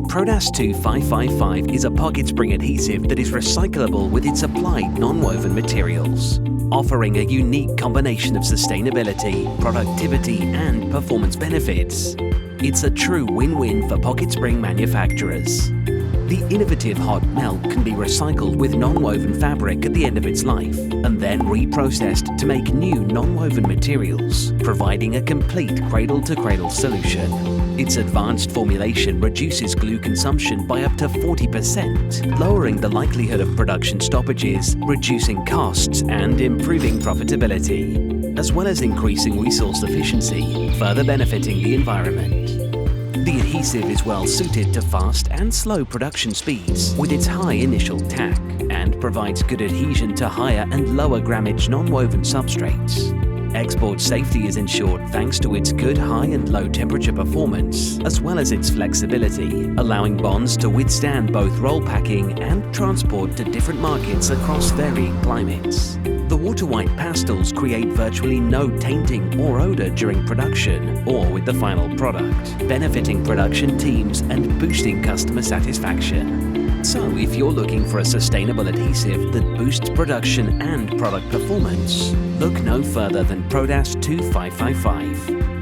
Prodas 2555 is a pocket spring adhesive that is recyclable with its applied non-woven materials, offering a unique combination of sustainability, productivity and performance benefits. It's a true win-win for pocket spring manufacturers. The innovative hot melt can be recycled with non-woven fabric at the end of its life and then reprocessed to make new non-woven materials, providing a complete cradle-to-cradle solution. Its advanced formulation reduces glue consumption by up to 40%, lowering the likelihood of production stoppages, reducing costs and improving profitability, as well as increasing resource efficiency, further benefiting the environment. The adhesive is well suited to fast and slow production speeds with its high initial tack and provides good adhesion to higher and lower grammage non-woven substrates. Export safety is ensured thanks to its good high and low temperature performance, as well as its flexibility, allowing bonds to withstand both roll packing and transport to different markets across varying climates. The water-white pastels create virtually no tainting or odor during production or with the final product, benefiting production teams and boosting customer satisfaction. So if you're looking for a sustainable adhesive that boosts production and product performance, look no further than Prodas 2555.